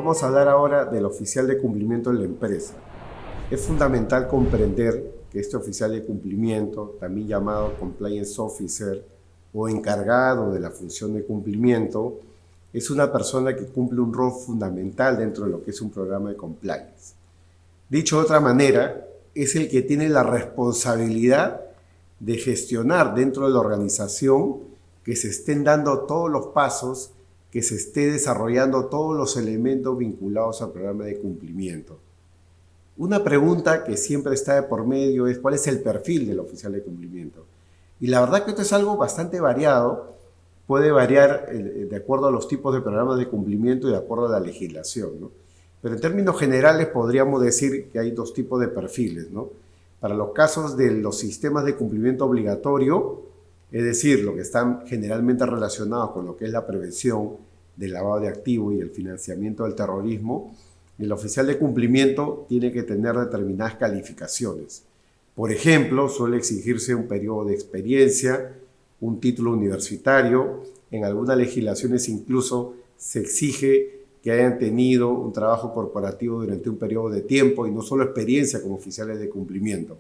vamos a hablar ahora del oficial de cumplimiento en la empresa. Es fundamental comprender que este oficial de cumplimiento, también llamado Compliance Officer o encargado de la función de cumplimiento, es una persona que cumple un rol fundamental dentro de lo que es un programa de compliance. Dicho de otra manera, es el que tiene la responsabilidad de gestionar dentro de la organización que se estén dando todos los pasos, que se esté desarrollando todos los elementos vinculados al programa de cumplimiento. Una pregunta que siempre está de por medio es ¿cuál es el perfil del oficial de cumplimiento? Y la verdad que esto es algo bastante variado, puede variar de acuerdo a los tipos de programas de cumplimiento y de acuerdo a la legislación, ¿no? Pero en términos generales podríamos decir que hay dos tipos de perfiles, ¿no? Para los casos de los sistemas de cumplimiento obligatorio, es decir, lo que están generalmente relacionados con lo que es la prevención del lavado de activos y el financiamiento del terrorismo, el oficial de cumplimiento tiene que tener determinadas calificaciones. Por ejemplo, suele exigirse un periodo de experiencia, un título universitario, en algunas legislaciones incluso se exige que hayan tenido un trabajo corporativo durante un periodo de tiempo y no solo experiencia como oficiales de cumplimiento.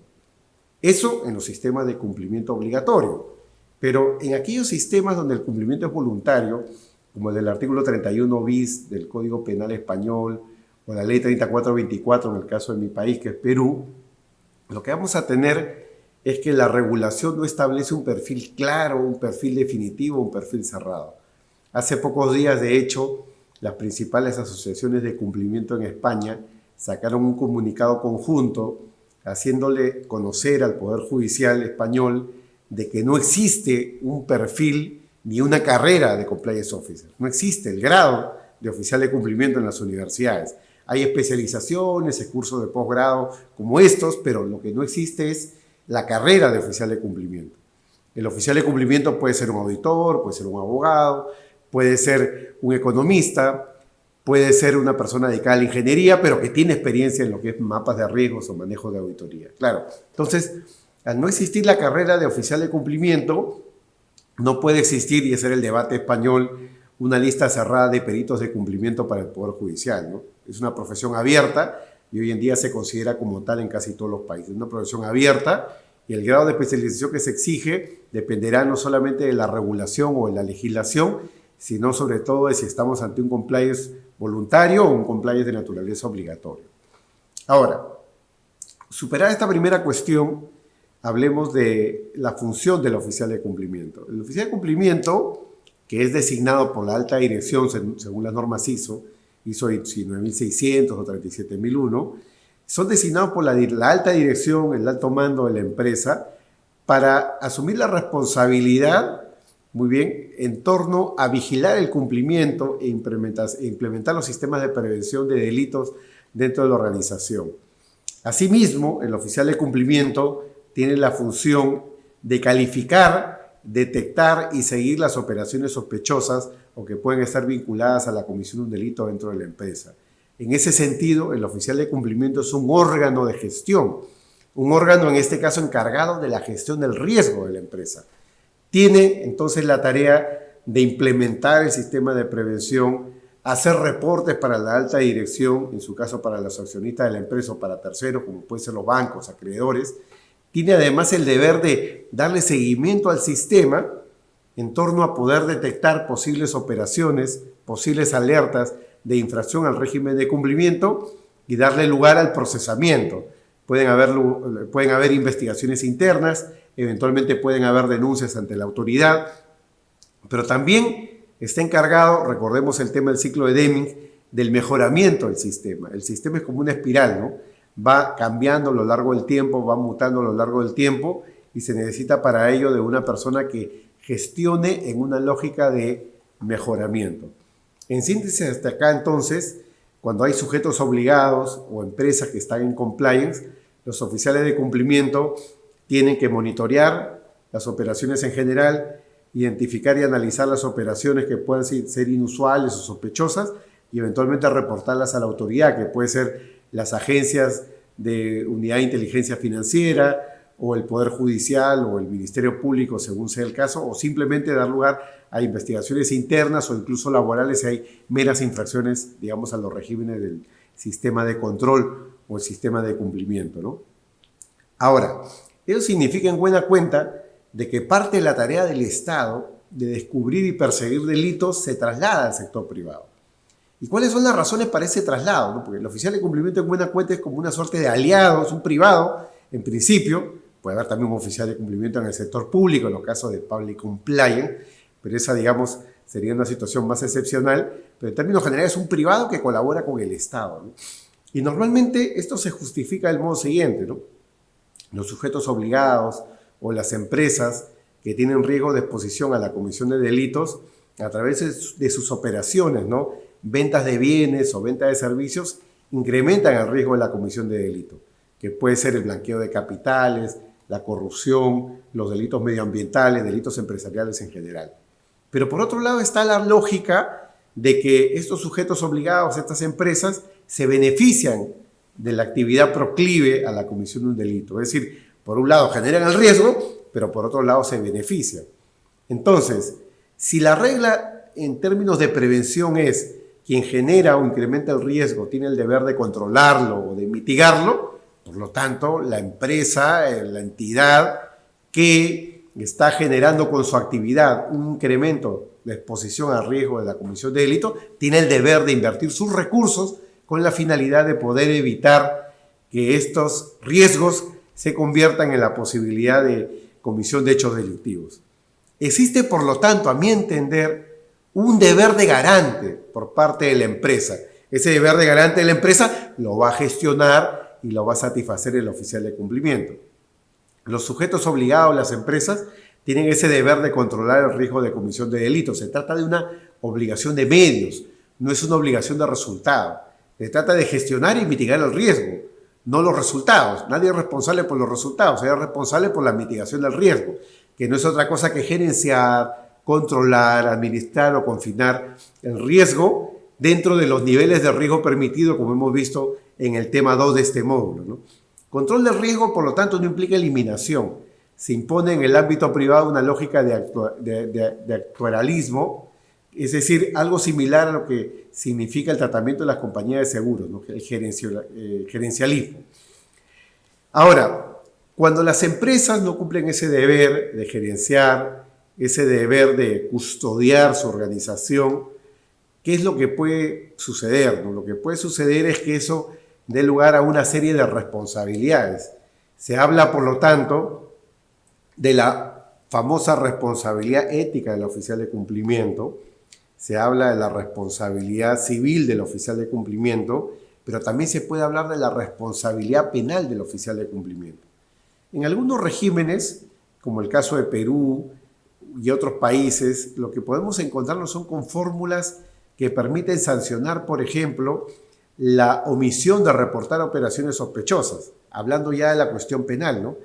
Eso en los sistemas de cumplimiento obligatorio. Pero en aquellos sistemas donde el cumplimiento es voluntario, como el del artículo 31 bis del Código Penal Español o la ley 3424 en el caso de mi país, que es Perú, lo que vamos a tener es que la regulación no establece un perfil claro, un perfil definitivo, un perfil cerrado. Hace pocos días, de hecho, las principales asociaciones de cumplimiento en España sacaron un comunicado conjunto haciéndole conocer al Poder Judicial español de que no existe un perfil ni una carrera de compliance officer. No existe el grado de oficial de cumplimiento en las universidades. Hay especializaciones, cursos de posgrado como estos, pero lo que no existe es la carrera de oficial de cumplimiento. El oficial de cumplimiento puede ser un auditor, puede ser un abogado, puede ser un economista, puede ser una persona dedicada a la ingeniería, pero que tiene experiencia en lo que es mapas de riesgos o manejo de auditoría. Claro, entonces, al no existir la carrera de oficial de cumplimiento, no puede existir, y ese era el debate español, una lista cerrada de peritos de cumplimiento para el Poder Judicial, ¿no? Es una profesión abierta y hoy en día se considera como tal en casi todos los países. Es una profesión abierta y el grado de especialización que se exige dependerá no solamente de la regulación o de la legislación, sino sobre todo de si estamos ante un compliance voluntario o un compliance de naturaleza obligatoria. Ahora, superada esta primera cuestión, hablemos de la función del oficial de cumplimiento. El oficial de cumplimiento, que es designado por la alta dirección según las normas ISO 19600 o 37001, son designados por la alta dirección, el alto mando de la empresa, para asumir la responsabilidad, muy bien, en torno a vigilar el cumplimiento e implementar los sistemas de prevención de delitos dentro de la organización. Asimismo, el oficial de cumplimiento tiene la función de calificar, detectar y seguir las operaciones sospechosas o que pueden estar vinculadas a la comisión de un delito dentro de la empresa. En ese sentido, el oficial de cumplimiento es un órgano de gestión, un órgano en este caso encargado de la gestión del riesgo de la empresa. Tiene entonces la tarea de implementar el sistema de prevención, hacer reportes para la alta dirección, en su caso para los accionistas de la empresa o para terceros, como pueden ser los bancos, acreedores. Tiene además el deber de darle seguimiento al sistema en torno a poder detectar posibles operaciones, posibles alertas de infracción al régimen de cumplimiento y darle lugar al procesamiento. Pueden haber investigaciones internas, eventualmente pueden haber denuncias ante la autoridad, pero también está encargado, recordemos el tema del ciclo de Deming, del mejoramiento del sistema. El sistema es como una espiral, ¿no? Va cambiando a lo largo del tiempo, va mutando a lo largo del tiempo y se necesita para ello de una persona que gestione en una lógica de mejoramiento. En síntesis, hasta acá entonces, cuando hay sujetos obligados o empresas que están en compliance, los oficiales de cumplimiento tienen que monitorear las operaciones en general, identificar y analizar las operaciones que puedan ser inusuales o sospechosas y eventualmente reportarlas a la autoridad, que puede ser las agencias de unidad de inteligencia financiera o el Poder Judicial o el Ministerio Público, según sea el caso, o simplemente dar lugar a investigaciones internas o incluso laborales si hay meras infracciones, digamos, a los regímenes del sistema de control o el sistema de cumplimiento, ¿no? Ahora, eso significa en buena cuenta de que parte de la tarea del Estado de descubrir y perseguir delitos se traslada al sector privado. ¿Y cuáles son las razones para ese traslado, ¿no? Porque el oficial de cumplimiento en buena cuenta es como una suerte de aliado, es un privado, en principio. Puede haber también un oficial de cumplimiento en el sector público, en los casos de public compliance, pero esa, digamos, sería una situación más excepcional. Pero en términos generales es un privado que colabora con el Estado, ¿no? Y normalmente esto se justifica del modo siguiente, ¿no? Los sujetos obligados o las empresas que tienen riesgo de exposición a la comisión de delitos a través de sus operaciones, ¿no? Ventas de bienes o venta de servicios, incrementan el riesgo de la comisión de delito, que puede ser el blanqueo de capitales, la corrupción, los delitos medioambientales, delitos empresariales en general. Pero por otro lado está la lógica de que estos sujetos obligados, estas empresas, se benefician de la actividad proclive a la comisión de un delito. Es decir, por un lado generan el riesgo, pero por otro lado se benefician. Entonces, si la regla en términos de prevención es quien genera o incrementa el riesgo tiene el deber de controlarlo o de mitigarlo, por lo tanto, la empresa, la entidad que está generando con su actividad un incremento de exposición al riesgo de la comisión de delito, tiene el deber de invertir sus recursos con la finalidad de poder evitar que estos riesgos se conviertan en la posibilidad de comisión de hechos delictivos. Existe, por lo tanto, a mi entender, un deber de garante por parte de la empresa. Ese deber de garante de la empresa lo va a gestionar y lo va a satisfacer el oficial de cumplimiento. Los sujetos obligados, las empresas, tienen ese deber de controlar el riesgo de comisión de delitos. Se trata de una obligación de medios, no es una obligación de resultado. Se trata de gestionar y mitigar el riesgo, no los resultados. Nadie es responsable por los resultados, es responsable por la mitigación del riesgo, que no es otra cosa que gerenciar, controlar, administrar o confinar el riesgo dentro de los niveles de riesgo permitido, como hemos visto en el tema 2 de este módulo, ¿no? Control del riesgo, por lo tanto, no implica eliminación. Se impone en el ámbito privado una lógica de actuarialismo, es decir, algo similar a lo que significa el tratamiento de las compañías de seguros, ¿no? El gerencialismo. Ahora, cuando las empresas no cumplen ese deber de gerenciar, ese deber de custodiar su organización, ¿qué es lo que puede suceder, ¿no? Lo que puede suceder es que eso dé lugar a una serie de responsabilidades. Se habla, por lo tanto, de la famosa responsabilidad ética del oficial de cumplimiento, se habla de la responsabilidad civil del oficial de cumplimiento, pero también se puede hablar de la responsabilidad penal del oficial de cumplimiento. En algunos regímenes, como el caso de Perú y otros países, lo que podemos encontrarnos son con fórmulas que permiten sancionar, por ejemplo, la omisión de reportar operaciones sospechosas, hablando ya de la cuestión penal, ¿no?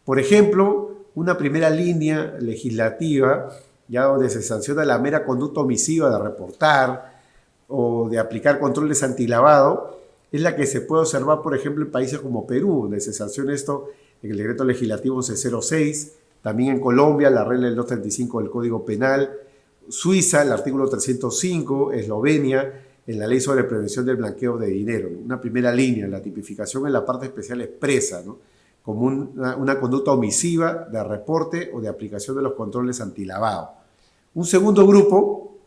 Por ejemplo, una primera línea legislativa, ya donde se sanciona la mera conducta omisiva de reportar o de aplicar controles antilavado, es la que se puede observar, por ejemplo, en países como Perú, donde se sanciona esto en el decreto legislativo 1106, también en Colombia, la regla del 235 del Código Penal, Suiza, el artículo 305, Eslovenia, en la ley sobre prevención del blanqueo de dinero, ¿no? Una primera línea, la tipificación en la parte especial expresa, ¿no? Como una conducta omisiva de reporte o de aplicación de los controles antilavado. Un segundo grupo,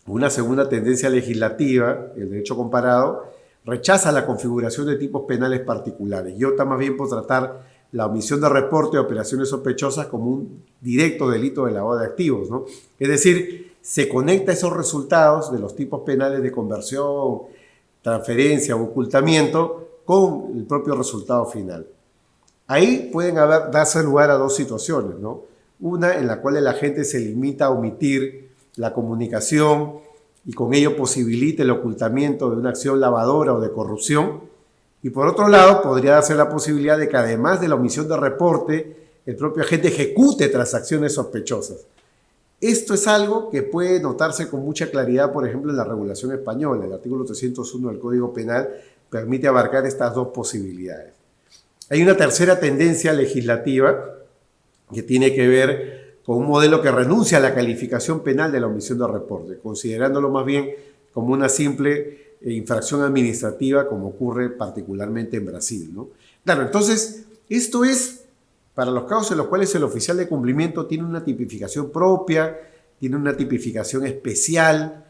una segunda tendencia legislativa, el derecho comparado, rechaza la configuración de tipos penales particulares y opta más bien por tratar la omisión de reporte de operaciones sospechosas como un directo delito de lavado de activos, ¿no? Es decir, se conecta esos resultados de los tipos penales de conversión, transferencia o ocultamiento con el propio resultado final. Ahí pueden darse lugar a dos situaciones, ¿no? Una en la cual el agente se limita a omitir la comunicación y con ello posibilita el ocultamiento de una acción lavadora o de corrupción. Y por otro lado, podría darse la posibilidad de que además de la omisión de reporte, el propio agente ejecute transacciones sospechosas. Esto es algo que puede notarse con mucha claridad, por ejemplo, en la regulación española. El artículo 301 del Código Penal permite abarcar estas dos posibilidades. Hay una tercera tendencia legislativa que tiene que ver con un modelo que renuncia a la calificación penal de la omisión de reporte, considerándolo más bien como una simple infracción administrativa, como ocurre particularmente en Brasil, ¿no? Claro, entonces, esto es para los casos en los cuales el oficial de cumplimiento tiene una tipificación propia, tiene una tipificación especial,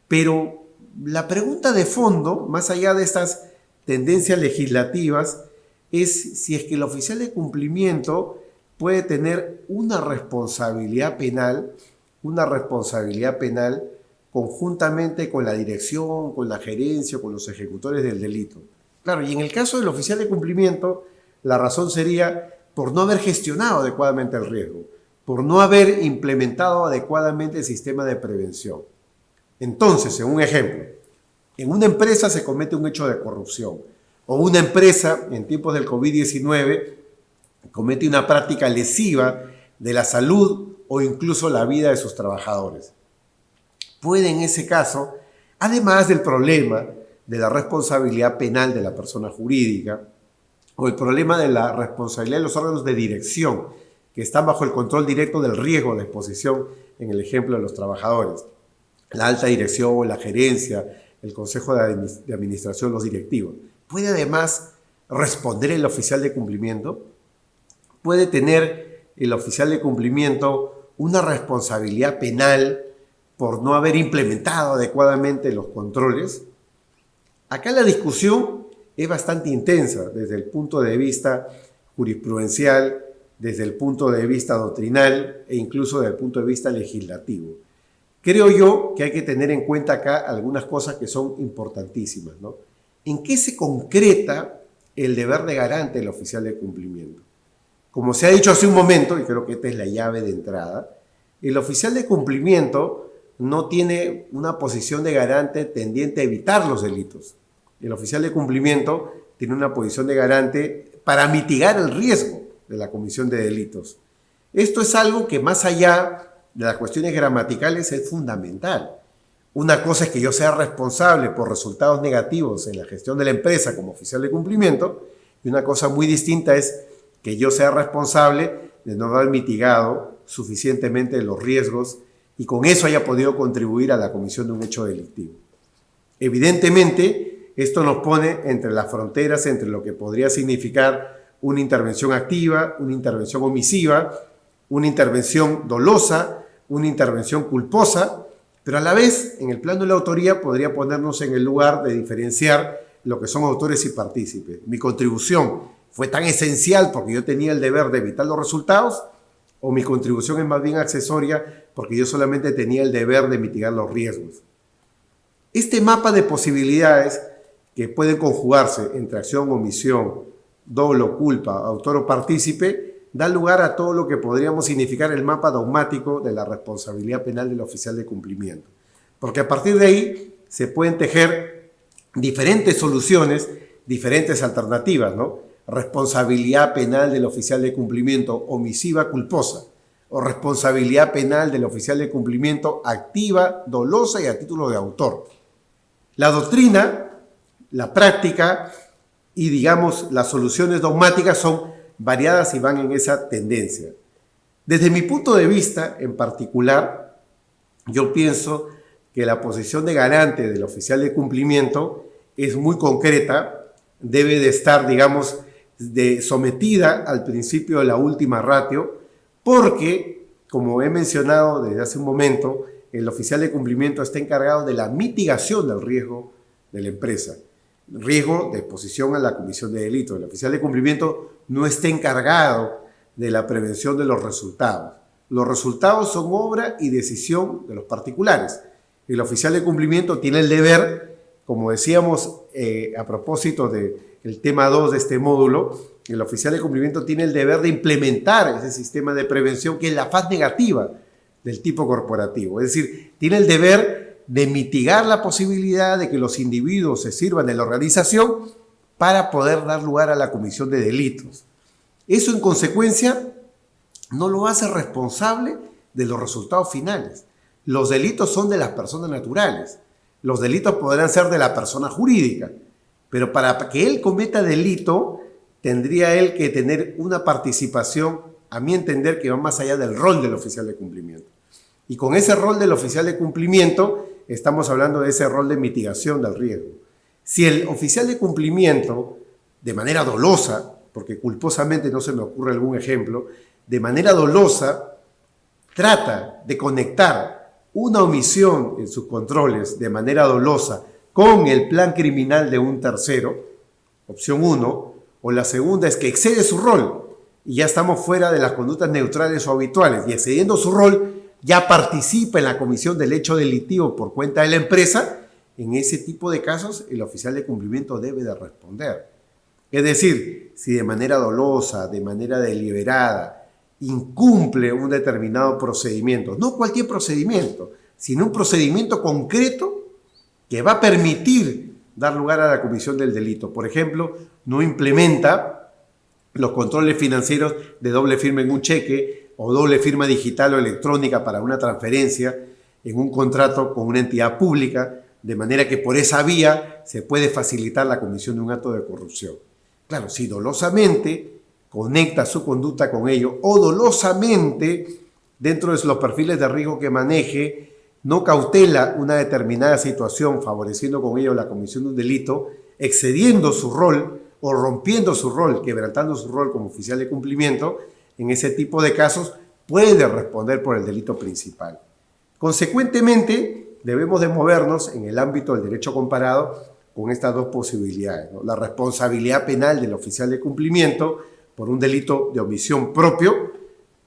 pero la pregunta de fondo, más allá de estas tendencias legislativas, es si es que el oficial de cumplimiento puede tener una responsabilidad penal conjuntamente con la dirección, con la gerencia, con los ejecutores del delito. Claro, y en el caso del oficial de cumplimiento, la razón sería por no haber gestionado adecuadamente el riesgo, por no haber implementado adecuadamente el sistema de prevención. Entonces, en un ejemplo, en una empresa se comete un hecho de corrupción, o una empresa en tiempos del COVID-19 comete una práctica lesiva de la salud o incluso la vida de sus trabajadores. Puede en ese caso, además del problema de la responsabilidad penal de la persona jurídica o el problema de la responsabilidad de los órganos de dirección que están bajo el control directo del riesgo de exposición en el ejemplo de los trabajadores, la alta dirección, la gerencia, el consejo de administración, los directivos. Puede además responder el oficial de cumplimiento, puede tener el oficial de cumplimiento una responsabilidad penal por no haber implementado adecuadamente los controles. Acá la discusión es bastante intensa desde el punto de vista jurisprudencial, desde el punto de vista doctrinal e incluso desde el punto de vista legislativo. Creo yo que hay que tener en cuenta acá algunas cosas que son importantísimas, ¿no? ¿En qué se concreta el deber de garante del oficial de cumplimiento? Como se ha dicho hace un momento, y creo que esta es la llave de entrada, el oficial de cumplimiento no tiene una posición de garante tendiente a evitar los delitos. El oficial de cumplimiento tiene una posición de garante para mitigar el riesgo de la comisión de delitos. Esto es algo que más allá de las cuestiones gramaticales es fundamental. Una cosa es que yo sea responsable por resultados negativos en la gestión de la empresa como oficial de cumplimiento, y una cosa muy distinta es que yo sea responsable de no haber mitigado suficientemente los riesgos y con eso haya podido contribuir a la comisión de un hecho delictivo. Evidentemente, esto nos pone entre las fronteras entre lo que podría significar una intervención activa, una intervención omisiva, una intervención dolosa, una intervención culposa, pero a la vez, en el plano de la autoría, podría ponernos en el lugar de diferenciar lo que son autores y partícipes. Mi contribución fue tan esencial porque yo tenía el deber de evitar los resultados, o mi contribución es más bien accesoria porque yo solamente tenía el deber de mitigar los riesgos. Este mapa de posibilidades que pueden conjugarse entre acción, omisión, dolo, culpa, autor o partícipe, da lugar a todo lo que podríamos significar el mapa dogmático de la responsabilidad penal del oficial de cumplimiento. Porque a partir de ahí se pueden tejer diferentes soluciones, diferentes alternativas, ¿no? Responsabilidad penal del oficial de cumplimiento omisiva culposa, o responsabilidad penal del oficial de cumplimiento activa, dolosa y a título de autor. La doctrina, la práctica y, digamos, las soluciones dogmáticas son variadas y van en esa tendencia. Desde mi punto de vista, en particular, yo pienso que la posición de garante del oficial de cumplimiento es muy concreta, debe de estar, digamos, sometida al principio de la última ratio, porque, como he mencionado desde hace un momento, el oficial de cumplimiento está encargado de la mitigación del riesgo de la empresa, riesgo de exposición a la comisión de delito. El oficial de cumplimiento no está encargado de la prevención de los resultados. Los resultados son obra y decisión de los particulares. El oficial de cumplimiento tiene el deber, como decíamos a propósito del tema 2 de este módulo, el oficial de cumplimiento tiene el deber de implementar ese sistema de prevención que es la faz negativa del tipo corporativo. Es decir, tiene el deber de mitigar la posibilidad de que los individuos se sirvan de la organización para poder dar lugar a la comisión de delitos. Eso, en consecuencia, no lo hace responsable de los resultados finales. Los delitos son de las personas naturales. Los delitos podrán ser de la persona jurídica, pero para que él cometa delito, tendría él que tener una participación, a mi entender, que va más allá del rol del oficial de cumplimiento. Y con ese rol del oficial de cumplimiento, estamos hablando de ese rol de mitigación del riesgo. Si el oficial de cumplimiento, de manera dolosa, porque culposamente no se me ocurre algún ejemplo, de manera dolosa, trata de conectar una omisión en sus controles de manera dolosa con el plan criminal de un tercero, opción 1, o la segunda es que excede su rol y ya estamos fuera de las conductas neutrales o habituales, y excediendo su rol ya participa en la comisión del hecho delictivo por cuenta de la empresa. En ese tipo de casos el oficial de cumplimiento debe de responder. Es decir, si de manera dolosa, de manera deliberada, incumple un determinado procedimiento, no cualquier procedimiento, sino un procedimiento concreto que va a permitir dar lugar a la comisión del delito. Por ejemplo, no implementa los controles financieros de doble firma en un cheque o doble firma digital o electrónica para una transferencia en un contrato con una entidad pública, de manera que por esa vía se puede facilitar la comisión de un acto de corrupción. Claro, si dolosamente conecta su conducta con ello o dolosamente, dentro de los perfiles de riesgo que maneje, no cautela una determinada situación, favoreciendo con ello la comisión de un delito, excediendo su rol o rompiendo su rol, quebrantando su rol como oficial de cumplimiento, en ese tipo de casos puede responder por el delito principal. Consecuentemente, debemos de movernos en el ámbito del derecho comparado con estas dos posibilidades, ¿no? La responsabilidad penal del oficial de cumplimiento por un delito de omisión propio,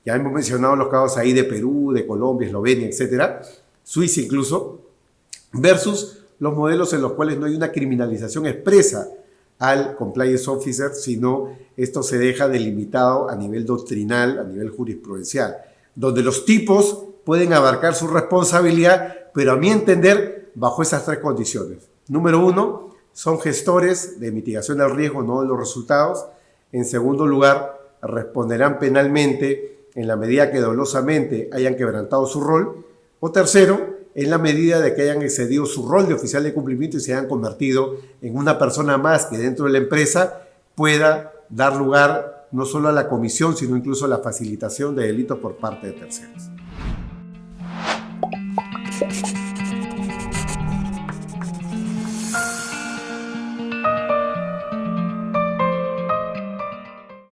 ya hemos mencionado los casos ahí de Perú, de Colombia, Eslovenia, etcétera, Suiza incluso, versus los modelos en los cuales no hay una criminalización expresa al compliance officer, sino esto se deja delimitado a nivel doctrinal, a nivel jurisprudencial, donde los tipos pueden abarcar su responsabilidad, pero a mi entender, bajo esas tres condiciones. Número 1, son gestores de mitigación del riesgo, no de los resultados. En segundo lugar, responderán penalmente en la medida que dolosamente hayan quebrantado su rol. O tercero, en la medida de que hayan excedido su rol de oficial de cumplimiento y se hayan convertido en una persona más que dentro de la empresa pueda dar lugar no solo a la comisión, sino incluso a la facilitación de delitos por parte de terceros.